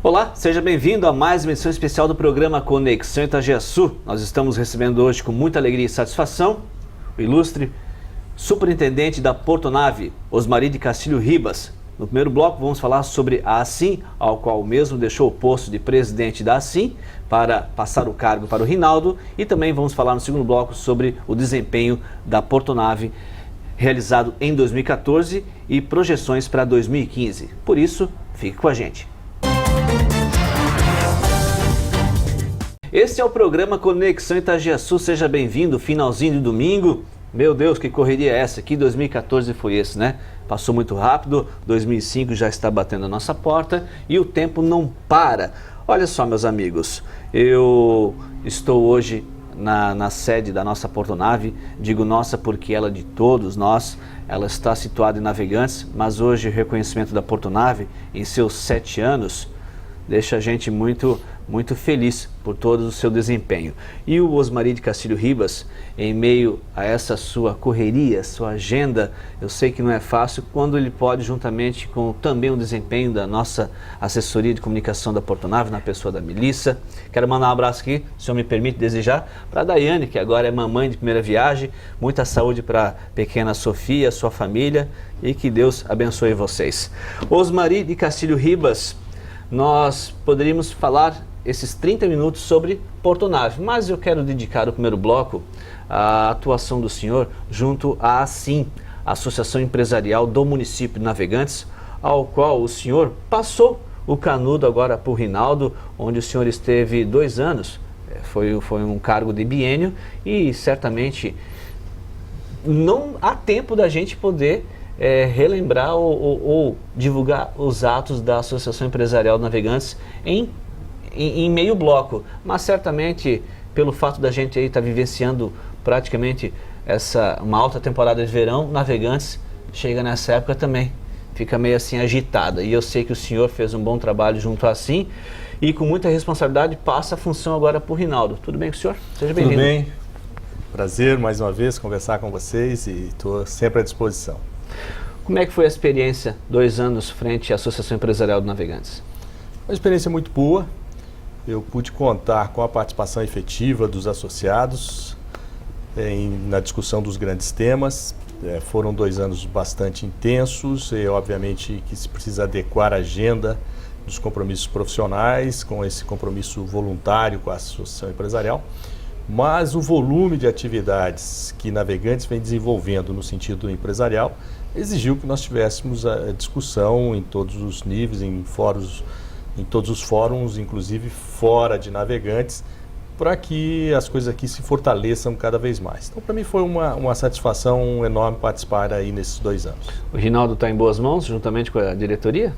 Olá, seja bem-vindo a mais uma edição especial do programa Conexão Itagiaçu. Nós estamos recebendo hoje com muita alegria e satisfação o ilustre superintendente da Portonave, Osmari de Castilho Ribas. No primeiro bloco vamos falar sobre a Assim, ao qual o mesmo deixou o posto de presidente da Assim para passar o cargo para o Rinaldo, e também vamos falar no segundo bloco sobre o desempenho da Portonave realizado em 2014 e projeções para 2015. Por isso, fique com a gente. Este é o programa Conexão Itagiaçu, seja bem-vindo, finalzinho de domingo. Meu Deus, que correria é essa? Que 2014 foi esse, né? Passou muito rápido, 2005 já está batendo a nossa porta e o tempo não para. Olha só, meus amigos, eu estou hoje na sede da nossa Portonave, digo nossa porque ela é de todos nós, ela está situada em Navegantes, mas hoje o reconhecimento da Portonave em seus 7 anos deixa a gente muito feliz por todo o seu desempenho. E o Osmari de Castilho Ribas, em meio a essa sua correria, sua agenda, eu sei que não é fácil, quando ele pode, juntamente com também o desempenho da nossa assessoria de comunicação da Portonave, na pessoa da Melissa. Quero mandar um abraço aqui, se o senhor me permite desejar, para a Daiane, que agora é mamãe de primeira viagem. Muita saúde para a pequena Sofia, sua família, e que Deus abençoe vocês. Osmari de Castilho Ribas, nós poderíamos falar esses 30 minutos sobre Portonave, mas eu quero dedicar o primeiro bloco à atuação do senhor junto à Assim, a Associação Empresarial do Município de Navegantes, ao qual o senhor passou o canudo agora para o Rinaldo, onde o senhor esteve 2 anos, foi um cargo de biênio, e certamente não há tempo da gente poder relembrar ou divulgar os atos da Associação Empresarial de Navegantes em meio bloco, mas certamente pelo fato da gente aí estar vivenciando praticamente uma alta temporada de verão, Navegantes chega nessa época também, fica meio assim agitada, e eu sei que o senhor fez um bom trabalho junto a Assim e com muita responsabilidade passa a função agora para o Rinaldo. Tudo bem com o senhor? Seja bem-vindo. Tudo bem, prazer mais uma vez conversar com vocês e estou sempre à disposição. Como é que foi a experiência, 2 anos frente à Associação Empresarial de Navegantes? Uma experiência muito boa. Eu pude contar com a participação efetiva dos associados na discussão dos grandes temas. Foram 2 anos bastante intensos e, obviamente, que se precisa adequar a agenda dos compromissos profissionais com esse compromisso voluntário com a Associação Empresarial. Mas o volume de atividades que Navegantes vem desenvolvendo no sentido empresarial exigiu que nós tivéssemos a discussão em todos os níveis, em todos os fóruns, inclusive fora de Navegantes, para que as coisas aqui se fortaleçam cada vez mais. Então, para mim foi uma satisfação enorme participar aí nesses 2 anos. O Rinaldo está em boas mãos, juntamente com a diretoria?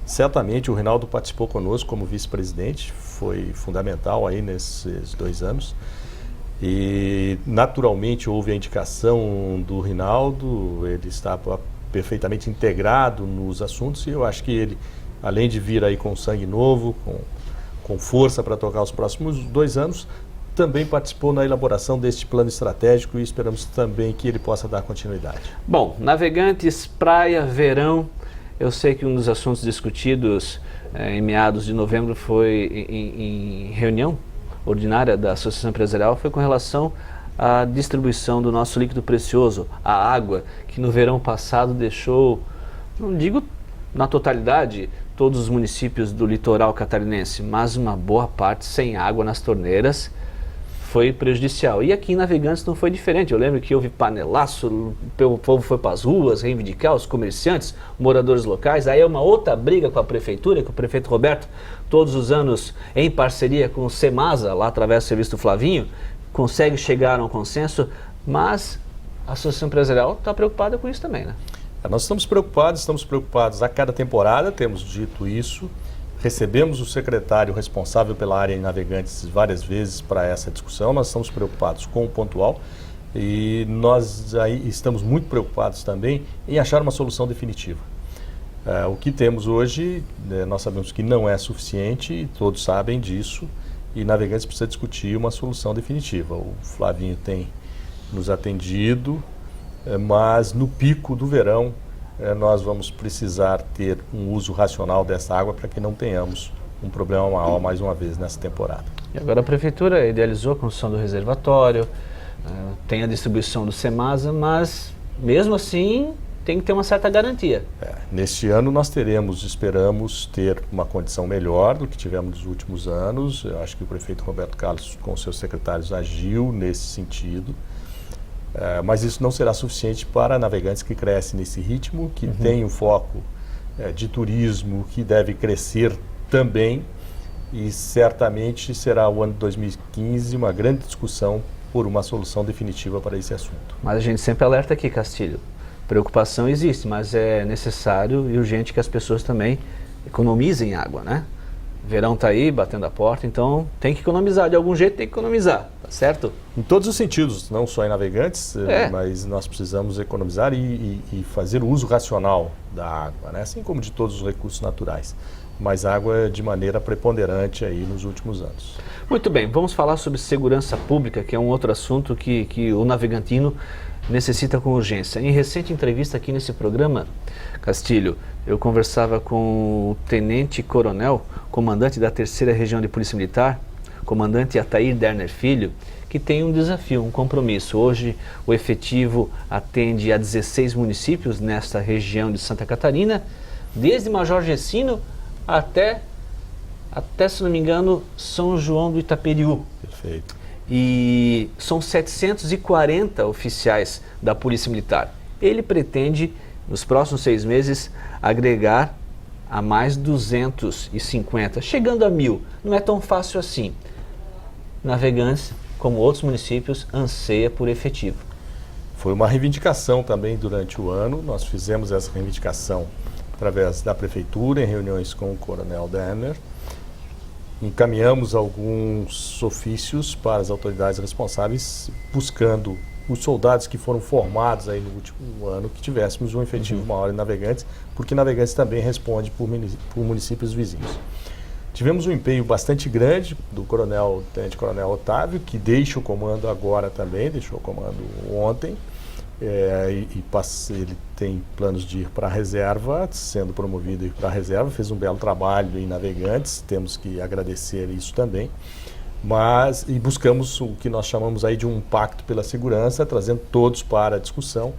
Certamente, o Rinaldo participou conosco como vice-presidente, foi fundamental aí nesses 2 anos. E, naturalmente, houve a indicação do Rinaldo, ele estava perfeitamente integrado nos assuntos e eu acho que ele, além de vir aí com sangue novo, com força para tocar os próximos 2 anos, também participou na elaboração deste plano estratégico e esperamos também que ele possa dar continuidade. Bom, Navegantes, praia, verão, eu sei que um dos assuntos discutidos em meados de novembro foi em reunião ordinária da Associação Empresarial, foi com relação à distribuição do nosso líquido precioso, a água, que no verão passado deixou, não digo na totalidade, todos os municípios do litoral catarinense, mas uma boa parte sem água nas torneiras, foi prejudicial. E aqui em Navegantes não foi diferente. Eu lembro que houve panelaço, o povo foi para as ruas reivindicar, os comerciantes, moradores locais. Aí é uma outra briga com a prefeitura, que o prefeito Roberto, todos os anos, em parceria com o Semasa, lá através do serviço do Flavinho, consegue chegar a um consenso, mas a Associação Empresarial está preocupada com isso também, né? Nós estamos preocupados a cada temporada, temos dito isso. Recebemos o secretário responsável pela área em Navegantes várias vezes para essa discussão. Nós estamos preocupados com o pontual e nós aí estamos muito preocupados também em achar uma solução definitiva. O que temos hoje, nós sabemos que não é suficiente, todos sabem disso, e Navegantes precisa discutir uma solução definitiva. O Flavinho tem nos atendido, mas no pico do verão nós vamos precisar ter um uso racional dessa água para que não tenhamos um problema maior mais uma vez nessa temporada. E agora a Prefeitura idealizou a construção do reservatório, tem a distribuição do Semasa, mas mesmo assim tem que ter uma certa garantia. Neste ano nós esperamos ter uma condição melhor do que tivemos nos últimos anos. Eu acho que o prefeito Roberto Carlos, com seus secretários, agiu nesse sentido. Mas isso não será suficiente para navegantes que crescem nesse ritmo, que tem um foco de turismo que deve crescer também, e certamente será o ano de 2015 uma grande discussão por uma solução definitiva para esse assunto. Mas a gente sempre alerta aqui, Castilho, preocupação existe, mas é necessário e urgente que as pessoas também economizem água, né? Verão está aí, batendo a porta, então tem que economizar, de algum jeito tem que economizar, tá certo? Em todos os sentidos, não só em navegantes, mas nós precisamos economizar e fazer o uso racional da água, né? Assim como de todos os recursos naturais. Mas água de maneira preponderante aí nos últimos anos. Muito bem, vamos falar sobre segurança pública, que é um outro assunto que o navegantino necessita com urgência. Em recente entrevista aqui nesse programa, Castilho, eu conversava com o tenente-coronel, comandante da 3ª Região de Polícia Militar, comandante Atair Derner Filho, que tem um desafio, um compromisso. Hoje o efetivo atende a 16 municípios nesta região de Santa Catarina, desde Major Gercino até, se não me engano, São João do Itaperiú. Perfeito. E são 740 oficiais da Polícia Militar. Ele pretende, nos próximos 6 meses, agregar a mais 250, chegando a 1.000. Não é tão fácil assim. Navegantes, como outros municípios, anseia por efetivo. Foi uma reivindicação também durante o ano. Nós fizemos essa reivindicação através da Prefeitura, em reuniões com o Coronel Derner. Encaminhamos alguns ofícios para as autoridades responsáveis, buscando os soldados que foram formados aí no último ano, que tivéssemos um efetivo maior em navegantes, porque navegantes também responde por municípios vizinhos. Tivemos um empenho bastante grande do tenente-coronel Otávio, que deixa o comando agora também, deixou o comando ontem. Ele tem planos de ir para a reserva, sendo promovido para a reserva, fez um belo trabalho em navegantes, temos que agradecer isso também, e buscamos o que nós chamamos aí de um pacto pela segurança, trazendo todos para a discussão,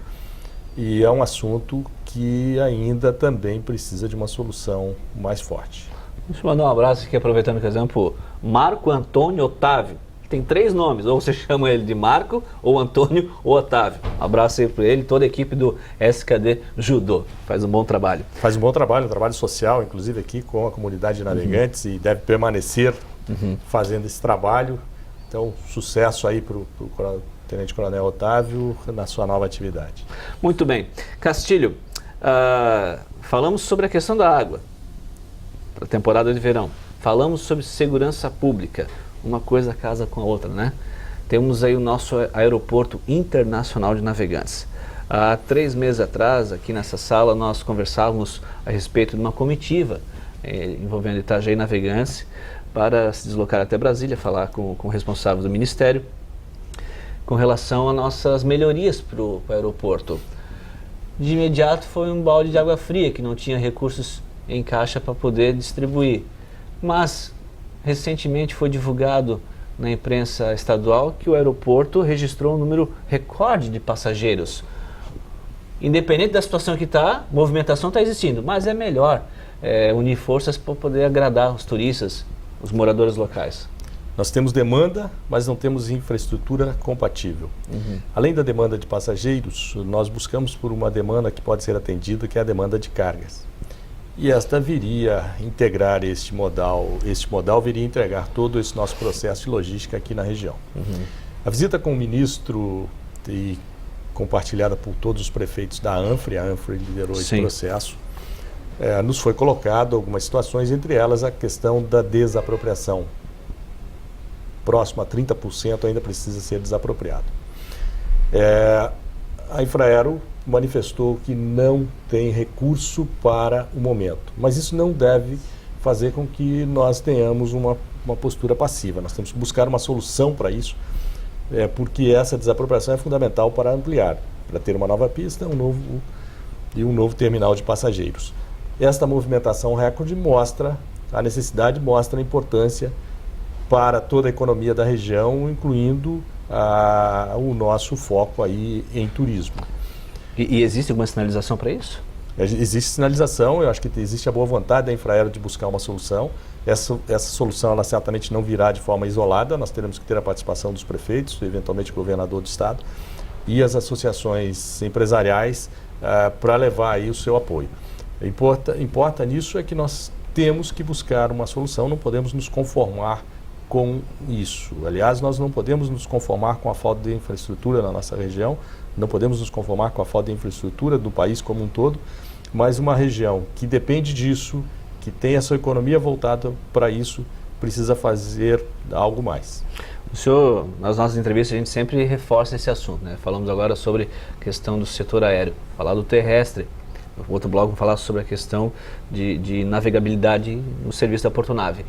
e é um assunto que ainda também precisa de uma solução mais forte. Deixa eu mandar um abraço aqui, aproveitando o exemplo, Marco Antônio Otávio. Tem 3 nomes, ou você chama ele de Marco, ou Antônio, ou Otávio. Um abraço aí para ele, toda a equipe do SKD Judô. Faz um bom trabalho. Faz um trabalho social, inclusive aqui com a comunidade de navegantes, e deve permanecer fazendo esse trabalho. Então, sucesso aí para o Tenente Coronel Otávio na sua nova atividade. Muito bem. Castilho, falamos sobre a questão da água para a temporada de verão. Falamos sobre segurança pública. Uma coisa casa com a outra, né? Temos aí o nosso aeroporto internacional de navegantes. Há 3 meses atrás, aqui nessa sala, nós conversávamos a respeito de uma comitiva envolvendo Itajaí Navegantes para se deslocar até Brasília, falar com o responsável do Ministério com relação a nossas melhorias para o aeroporto. De imediato foi um balde de água fria, que não tinha recursos em caixa para poder distribuir. Mas recentemente foi divulgado na imprensa estadual que o aeroporto registrou um número recorde de passageiros. Independente da situação que está, movimentação está existindo, mas é melhor unir forças para poder agradar os turistas, os moradores locais. Nós temos demanda, mas não temos infraestrutura compatível. Além da demanda de passageiros, nós buscamos por uma demanda que pode ser atendida, que é a demanda de cargas. E esta viria integrar este modal viria entregar todo esse nosso processo de logística aqui na região. A visita com o ministro e compartilhada por todos os prefeitos da ANFRE, a ANFRE liderou esse processo, nos foi colocado algumas situações, entre elas a questão da desapropriação. Próximo a 30% ainda precisa ser desapropriado. A Infraero manifestou que não tem recurso para o momento, mas isso não deve fazer com que nós tenhamos uma postura passiva. Nós temos que buscar uma solução para isso, porque essa desapropriação é fundamental para ampliar, para ter uma nova pista um novo terminal de passageiros. Esta movimentação recorde mostra a necessidade mostra a importância para toda a economia da região, incluindo o nosso foco aí em turismo. E existe alguma sinalização para isso? Existe sinalização, eu acho que existe a boa vontade da Infraero de buscar uma solução. Essa solução ela certamente não virá de forma isolada, nós teremos que ter a participação dos prefeitos, eventualmente o governador do estado e as associações empresariais para levar aí o seu apoio. Importa nisso é que nós temos que buscar uma solução, não podemos nos conformar com isso. Aliás, nós não podemos nos conformar com a falta de infraestrutura na nossa região, não podemos nos conformar com a falta de infraestrutura do país como um todo, mas uma região que depende disso, que tem a sua economia voltada para isso, precisa fazer algo mais. O senhor, nas nossas entrevistas, a gente sempre reforça esse assunto, né? Falamos agora sobre a questão do setor aéreo, falar do terrestre. O outro bloco falar sobre a questão de navegabilidade no serviço da Portonave.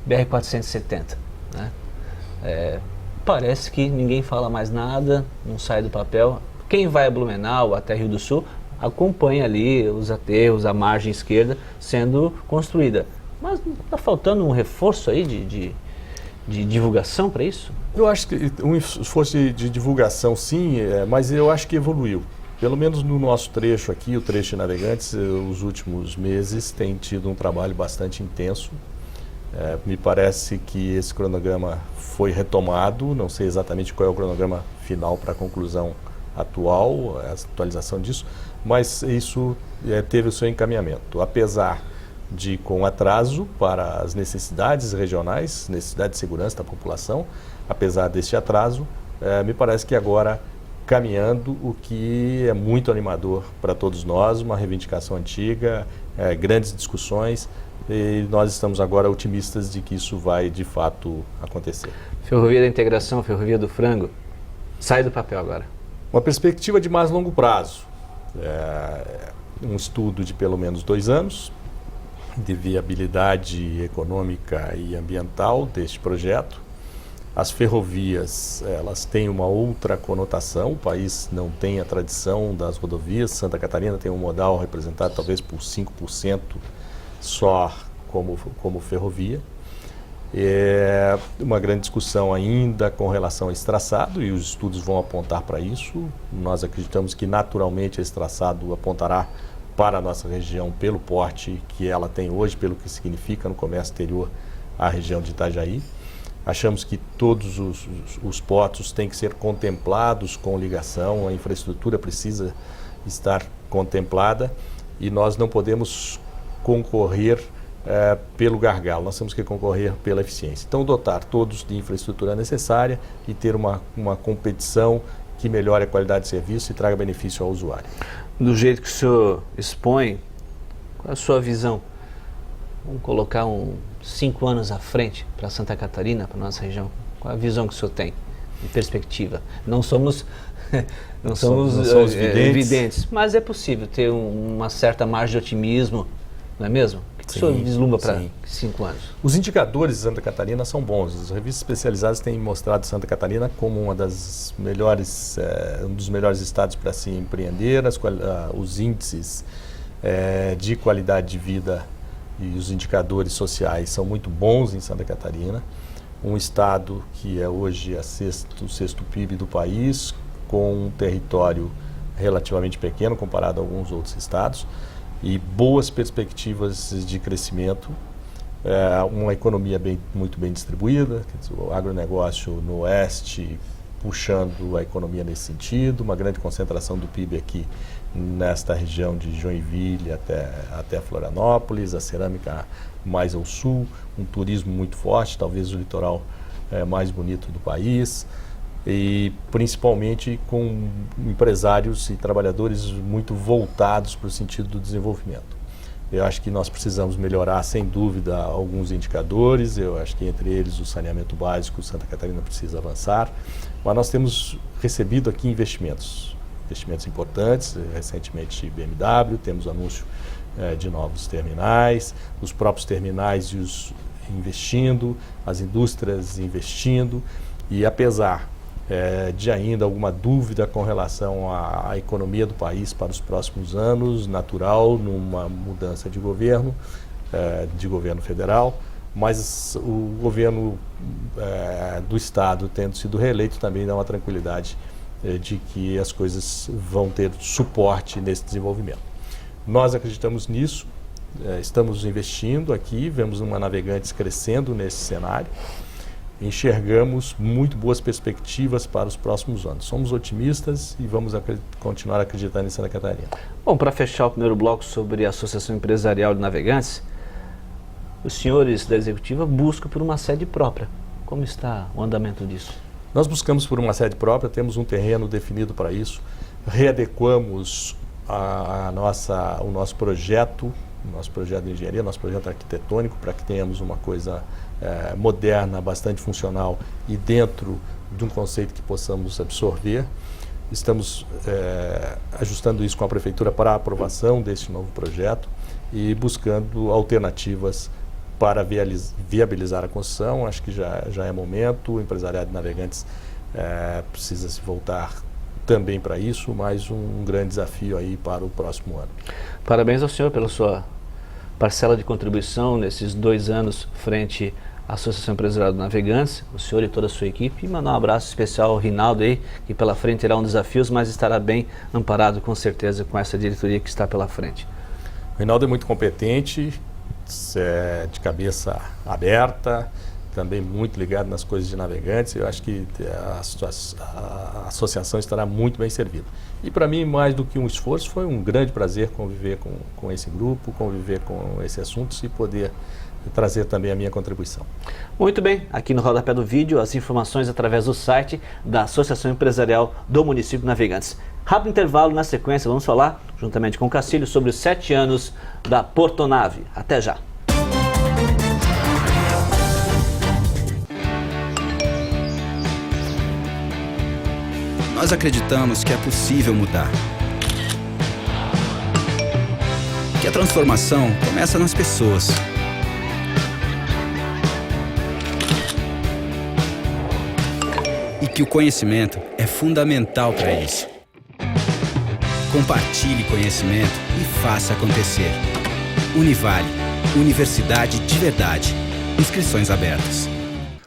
BR-470, né? Parece que ninguém fala mais nada, não sai do papel. Quem vai a Blumenau, até Rio do Sul, acompanha ali os aterros, a margem esquerda sendo construída. Mas está faltando um reforço aí de divulgação para isso? Eu acho que um esforço de divulgação sim, mas eu acho que evoluiu. Pelo menos no nosso trecho aqui, o trecho de Navegantes, os últimos meses tem tido um trabalho bastante intenso. Me parece que esse cronograma foi retomado, não sei exatamente qual é o cronograma final para a conclusão atual, a atualização disso, mas isso teve o seu encaminhamento. Apesar de com atraso para as necessidades regionais, necessidade de segurança da população, apesar desse atraso, me parece que agora caminhando, o que é muito animador para todos nós, uma reivindicação antiga, grandes discussões, e nós estamos agora otimistas de que isso vai de fato acontecer. Ferrovia da Integração, Ferrovia do Frango, sai do papel agora. Uma perspectiva de mais longo prazo, um estudo de pelo menos 2 anos, de viabilidade econômica e ambiental deste projeto. As ferrovias, elas têm uma outra conotação, o país não tem a tradição das rodovias, Santa Catarina tem um modal representado talvez por 5% só como ferrovia. É uma grande discussão ainda com relação a esse traçado e os estudos vão apontar para isso. Nós acreditamos que naturalmente esse traçado apontará para a nossa região pelo porte que ela tem hoje, pelo que significa no comércio exterior a região de Itajaí. Achamos que todos os portos têm que ser contemplados com ligação, a infraestrutura precisa estar contemplada e nós não podemos concorrer pelo gargalo, nós temos que concorrer pela eficiência. Então, dotar todos de infraestrutura necessária e ter uma competição que melhore a qualidade de serviço e traga benefício ao usuário. Do jeito que o senhor expõe, qual é a sua visão? Vamos colocar 5 anos à frente para Santa Catarina, para a nossa região. Qual é a visão que o senhor tem de perspectiva? Não somos evidentes, mas é possível ter uma certa margem de otimismo, não é mesmo? O que o senhor vislumbra para 5 anos? Os indicadores de Santa Catarina são bons. As revistas especializadas têm mostrado Santa Catarina como um dos melhores estados para se empreender. Os índices de qualidade de vida e os indicadores sociais são muito bons em Santa Catarina. Um estado que é hoje o sexto PIB do país, com um território relativamente pequeno comparado a alguns outros estados, e boas perspectivas de crescimento, uma economia muito bem distribuída, quer dizer, o agronegócio no oeste puxando a economia nesse sentido, uma grande concentração do PIB aqui nesta região de Joinville até Florianópolis, a cerâmica mais ao sul, um turismo muito forte, talvez o litoral mais bonito do país, e principalmente com empresários e trabalhadores muito voltados para o sentido do desenvolvimento. Eu acho que nós precisamos melhorar, sem dúvida, alguns indicadores. Eu acho que entre eles o saneamento básico, Santa Catarina precisa avançar, mas nós temos recebido aqui investimentos importantes, recentemente BMW, temos anúncio de novos terminais, os próprios terminais investindo, as indústrias investindo, e apesar de ainda alguma dúvida com relação à economia do país para os próximos anos, natural, numa mudança de governo, de governo federal, mas o governo do Estado, tendo sido reeleito, também dá uma tranquilidade de que as coisas vão ter suporte nesse desenvolvimento. Nós acreditamos nisso, estamos investindo aqui, vemos uma Navegantes crescendo nesse cenário, enxergamos muito boas perspectivas para os próximos anos. Somos otimistas e vamos continuar acreditando em Santa Catarina. Bom, para fechar o primeiro bloco sobre a Associação Empresarial de Navegantes, os senhores da executiva buscam por uma sede própria. Como está o andamento disso? Nós buscamos por uma sede própria, temos um terreno definido para isso, readequamos o nosso projeto de engenharia, nosso projeto arquitetônico, para que tenhamos uma coisa moderna, bastante funcional e dentro de um conceito que possamos absorver. Estamos ajustando isso com a Prefeitura para a aprovação desse novo projeto e buscando alternativas para viabilizar a construção. Acho que já é momento, o empresariado de Navegantes precisa se voltar também para isso, mais um grande desafio aí para o próximo ano. Parabéns ao senhor pela sua parcela de contribuição nesses 2 anos frente à Associação Empresarial de Navegantes, o senhor e toda a sua equipe, e mandar um abraço especial ao Rinaldo aí, que pela frente terá um desafio, mas estará bem amparado com certeza com essa diretoria que está pela frente. O Rinaldo é muito competente, de cabeça aberta, também muito ligado nas coisas de Navegantes. Eu acho que a associação estará muito bem servida. E para mim, mais do que um esforço, foi um grande prazer conviver com esse grupo, conviver com esses assuntos e poder trazer também a minha contribuição. Muito bem, aqui no rodapé do vídeo, as informações através do site da Associação Empresarial do município de Navegantes. Rápido intervalo, na sequência vamos falar, juntamente com o Castilho, sobre os 7 anos da Portonave. Até já! Nós acreditamos que é possível mudar. Que a transformação começa nas pessoas. E que o conhecimento é fundamental para isso. Compartilhe conhecimento e faça acontecer. Univale, Universidade de verdade. Inscrições abertas.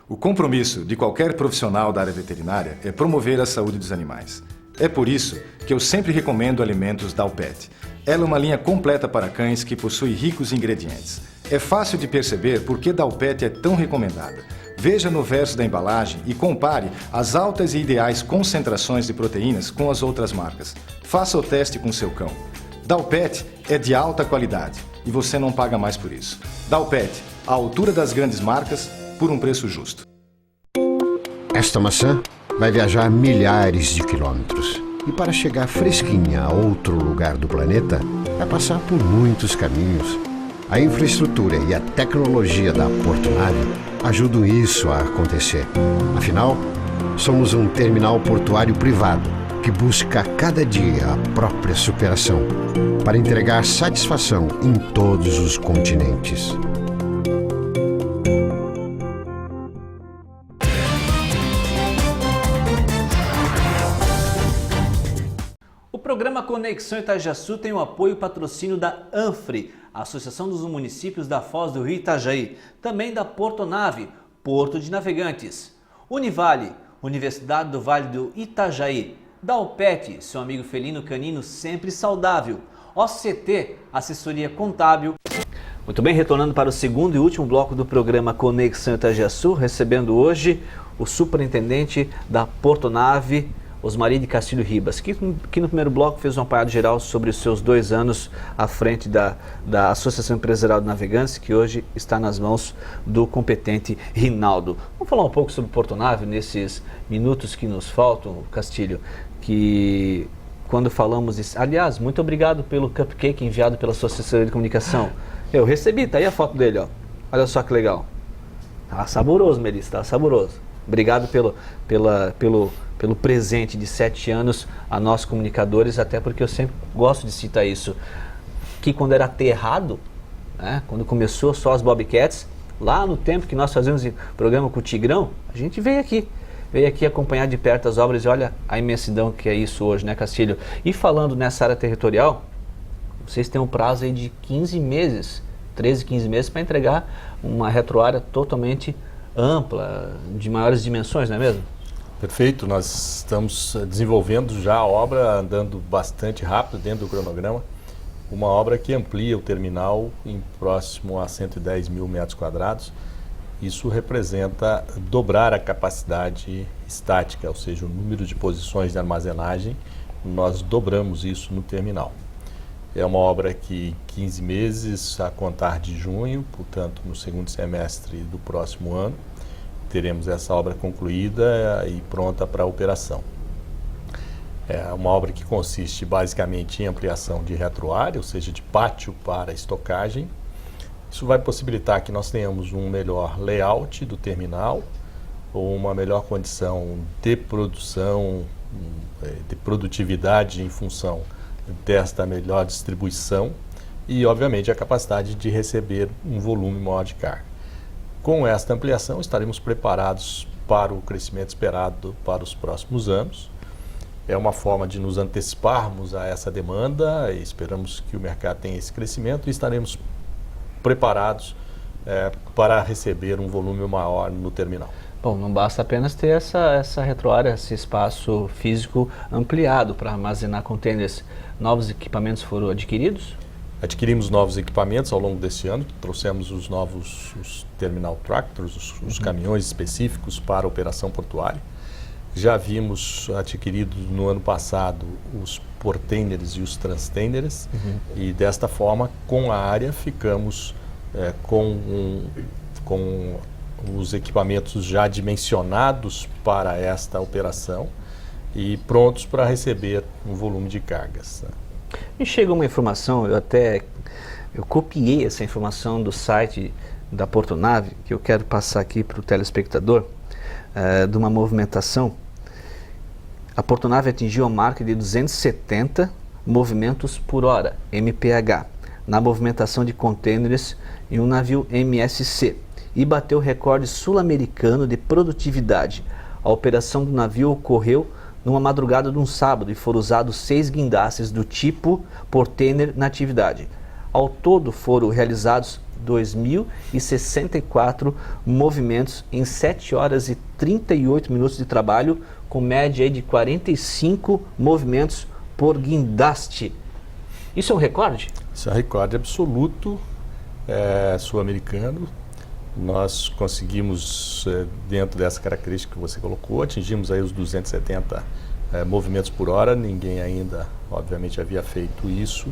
O compromisso de qualquer profissional da área veterinária é promover a saúde dos animais. É por isso que eu sempre recomendo alimentos Dalpet. Ela é uma linha completa para cães que possui ricos ingredientes. É fácil de perceber por que Dalpet é tão recomendada. Veja no verso da embalagem e compare as altas e ideais concentrações de proteínas com as outras marcas. Faça o teste com seu cão. Dalpet é de alta qualidade e você não paga mais por isso. Dalpet, à altura das grandes marcas, por um preço justo. Esta maçã vai viajar milhares de quilômetros. E para chegar fresquinha a outro lugar do planeta, vai passar por muitos caminhos. A infraestrutura e a tecnologia da Portonave ajudam isso a acontecer. Afinal, somos um terminal portuário privado que busca a cada dia a própria superação para entregar satisfação em todos os continentes. O programa Conexão Itajaçu tem o apoio e patrocínio da ANFRE, a Associação dos Municípios da Foz do Rio Itajaí, também da Portonave, Porto de Navegantes, Univale, Universidade do Vale do Itajaí, Dalpet, seu amigo felino canino sempre saudável, OCT, assessoria contábil. Muito bem, retornando para o segundo e último bloco do programa Conexão Itajaçu, recebendo hoje o superintendente da Portonave, Osmari de Castilho Ribas, que no primeiro bloco fez um apanhado geral sobre os seus 2 anos à frente da Associação Empresarial de Navegantes, que hoje está nas mãos do competente Rinaldo. Vamos falar um pouco sobre Portonave nesses minutos que nos faltam, Castilho, que quando falamos disso... Aliás, muito obrigado pelo cupcake enviado pela sua assessoria de comunicação. Eu recebi, tá aí a foto dele, ó. Olha só que legal. Tá saboroso, Melissa, tá saboroso. Obrigado pelo presente de 7 anos a nós comunicadores, até porque eu sempre gosto de citar isso, que quando era aterrado, né, quando começou só as Bobcats, lá no tempo que nós fazíamos programa com o Tigrão, a gente veio aqui acompanhar de perto as obras e olha a imensidão que é isso hoje, né, Castilho? E falando nessa área territorial, vocês têm um prazo aí de 15 meses 13, 15 meses para entregar uma retroárea totalmente ampla, de maiores dimensões, não é mesmo? Perfeito, nós estamos desenvolvendo já a obra, andando bastante rápido dentro do cronograma, uma obra que amplia o terminal em próximo a 110 mil metros quadrados. Isso representa dobrar a capacidade estática, ou seja, o número de posições de armazenagem, nós dobramos isso no terminal. É uma obra que em 15 meses, a contar de junho, portanto no segundo semestre do próximo ano, teremos essa obra concluída e pronta para operação. É uma obra que consiste basicamente em ampliação de retroárea, ou seja, de pátio para estocagem. Isso vai possibilitar que nós tenhamos um melhor layout do terminal, ou uma melhor condição de produção, de produtividade em função desta melhor distribuição e, obviamente, a capacidade de receber um volume maior de carga. Com esta ampliação, estaremos preparados para o crescimento esperado para os próximos anos. É uma forma de nos anteciparmos a essa demanda e esperamos que o mercado tenha esse crescimento e estaremos preparados para receber um volume maior no terminal. Bom, não basta apenas ter essa retroárea, esse espaço físico ampliado para armazenar contêineres. Novos equipamentos foram adquiridos? Adquirimos novos equipamentos ao longo desse ano, trouxemos os terminal tractors, os caminhões específicos para a operação portuária. Já havíamos adquirido no ano passado os portainers e os transtainers e desta forma, com a área, ficamos com os equipamentos já dimensionados para esta operação e prontos para receber um volume de cargas, né? Me chega uma informação, eu copiei essa informação do site da Portonave, que eu quero passar aqui para o telespectador, de uma movimentação. A Portonave atingiu a marca de 270 movimentos por hora, MPH, na movimentação de contêineres em um navio MSC e bateu o recorde sul-americano de produtividade. A operação do navio ocorreu numa madrugada de um sábado e foram usados 6 guindastes do tipo portainer na atividade. Ao todo foram realizados 2.064 movimentos em 7 horas e 38 minutos de trabalho, com média de 45 movimentos por guindaste. Isso é um recorde? Isso é um recorde absoluto sul-americano. Nós conseguimos, dentro dessa característica que você colocou, atingimos aí os 270 movimentos por hora. Ninguém ainda, obviamente, havia feito isso.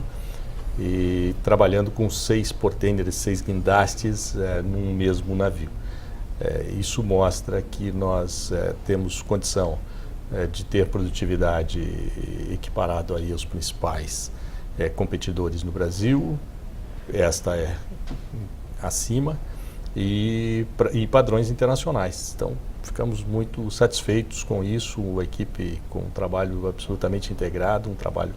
E trabalhando com 6 portainers, 6 guindastes num mesmo navio. Isso mostra que nós temos condição de ter produtividade equiparado aí aos principais competidores no Brasil. Esta é acima. E padrões internacionais. Então, ficamos muito satisfeitos com isso, a equipe com um trabalho absolutamente integrado, um trabalho...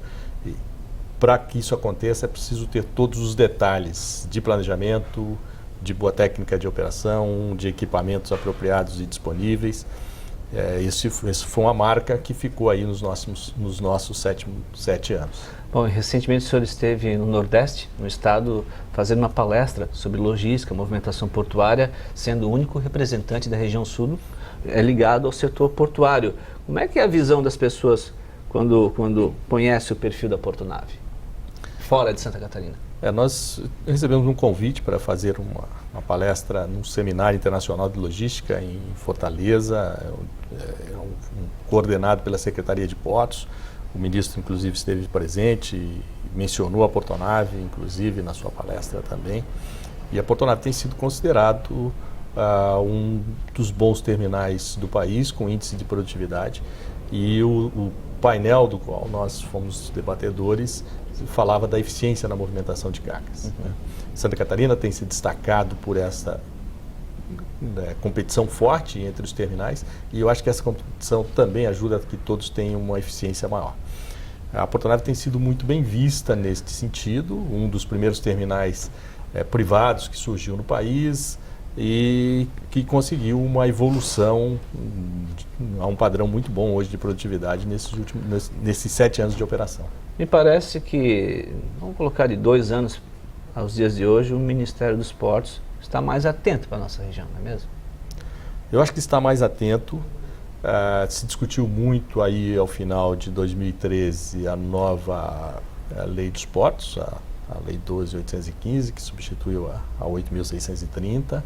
Para que isso aconteça, é preciso ter todos os detalhes de planejamento, de boa técnica de operação, de equipamentos apropriados e disponíveis. Isso foi uma marca que ficou aí nos nossos 7 anos. Bom, recentemente o senhor esteve no Nordeste, no estado, fazendo uma palestra sobre logística, movimentação portuária, sendo o único representante da região sul ligado ao setor portuário. Como é que é a visão das pessoas quando conhece o perfil da Portonave, fora de Santa Catarina? Nós recebemos um convite para fazer uma palestra num seminário internacional de logística em Fortaleza, coordenado pela Secretaria de Portos. O ministro, inclusive, esteve presente e mencionou a Portonave, inclusive, na sua palestra também. E a Portonave tem sido considerado um dos bons terminais do país, com índice de produtividade. E o painel do qual nós fomos debatedores falava da eficiência na movimentação de cargas. Santa Catarina tem se destacado por essa competição forte entre os terminais e eu acho que essa competição também ajuda a que todos tenham uma eficiência maior. A Portonave tem sido muito bem vista neste sentido, um dos primeiros terminais privados que surgiu no país e que conseguiu uma evolução a um padrão muito bom hoje de produtividade nesses 7 anos de operação. Me parece que, vamos colocar de 2 anos aos dias de hoje, o Ministério dos Esportes está mais atento para a nossa região, não é mesmo? Eu acho que está mais atento. Se discutiu muito aí ao final de 2013 a nova Lei dos Esportes, a Lei 12.815, que substituiu a 8.630.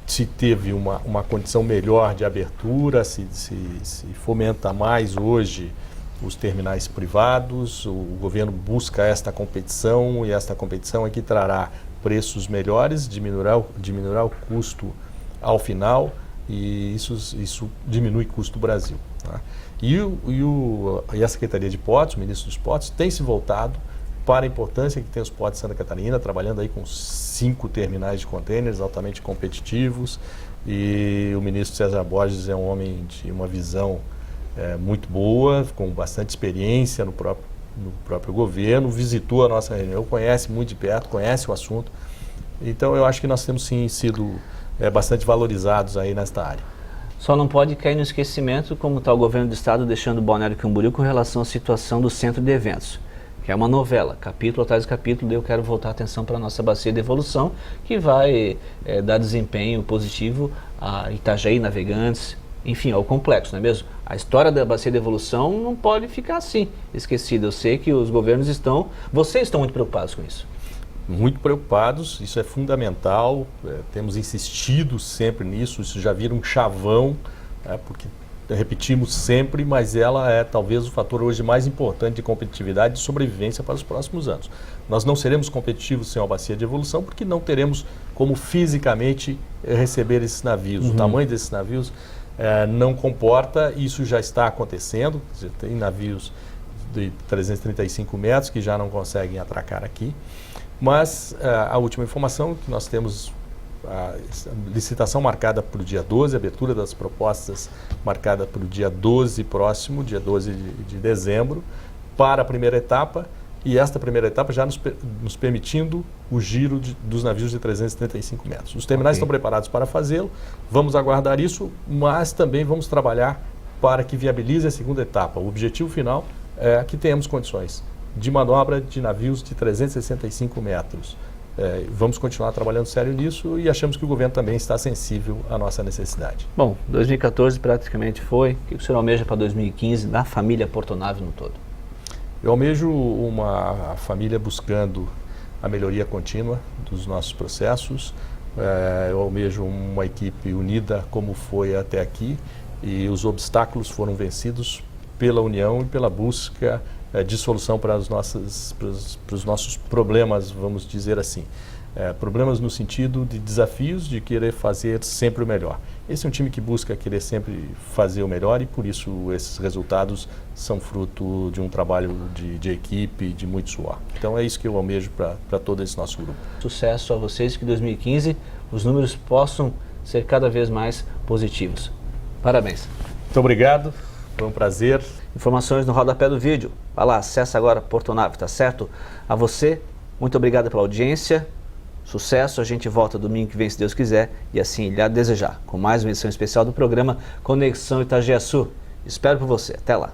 Se teve uma condição melhor de abertura, se fomenta mais hoje os terminais privados, o governo busca esta competição, e esta competição é que trará preços melhores, diminuirá o custo ao final, e isso diminui o custo do Brasil. Tá? E a Secretaria de Portos, o ministro dos Portos, tem se voltado para a importância que tem os portos de Santa Catarina, trabalhando aí com 5 terminais de contêineres altamente competitivos, e o ministro César Borges é um homem de uma visão muito boa, com bastante experiência no próprio governo, visitou a nossa região, conhece muito de perto, conhece o assunto. Então eu acho que nós temos sim sido bastante valorizados aí nesta área. Só não pode cair no esquecimento como está o governo do estado deixando Balneário Camboriú com relação à situação do centro de eventos, que é uma novela, capítulo atrás de capítulo. Daí eu quero voltar a atenção para a nossa bacia de evolução, que vai dar desempenho positivo a Itajaí, Navegantes, enfim, ao complexo, não é mesmo? A história da bacia de evolução não pode ficar assim, esquecida. Eu sei que os governos vocês estão muito preocupados com isso. Muito preocupados, isso é fundamental, temos insistido sempre nisso, isso já vira um chavão, porque repetimos sempre, mas ela é talvez o fator hoje mais importante de competitividade e sobrevivência para os próximos anos. Nós não seremos competitivos sem a bacia de evolução, porque não teremos como fisicamente receber esses navios. O tamanho desses navios não comporta, isso já está acontecendo. Tem navios de 335 metros que já não conseguem atracar aqui. Mas a última informação que nós temos, a licitação marcada para o dia 12, a abertura das propostas marcada para o dia 12 próximo, dia 12 de dezembro, para a primeira etapa, e esta primeira etapa já nos permitindo o giro dos navios de 335 metros. Os terminais estão preparados para fazê-lo, vamos aguardar isso, mas também vamos trabalhar para que viabilize a segunda etapa. O objetivo final é que tenhamos condições de manobra de navios de 365 metros. Vamos continuar trabalhando sério nisso e achamos que o governo também está sensível à nossa necessidade. Bom, 2014 praticamente foi. O que o senhor almeja para 2015 da família Portonave no todo? Eu almejo uma família buscando a melhoria contínua dos nossos processos. Eu almejo uma equipe unida como foi até aqui, e os obstáculos foram vencidos pela união e pela busca de solução para os nossos problemas, vamos dizer assim. Problemas no sentido de desafios, de querer fazer sempre o melhor. Esse é um time que busca querer sempre fazer o melhor, e por isso esses resultados são fruto de um trabalho de equipe, de muito suor. Então é isso que eu almejo para todo esse nosso grupo. Sucesso a vocês, que em 2015 os números possam ser cada vez mais positivos. Parabéns. Muito obrigado, foi um prazer. Informações no rodapé do vídeo. Vai lá, acessa agora Portonave, tá certo? A você, muito obrigado pela audiência. Sucesso, a gente volta domingo que vem, se Deus quiser, e assim lhe desejar, com mais uma edição especial do programa Conexão Itajaí Sul. Espero por você. Até lá.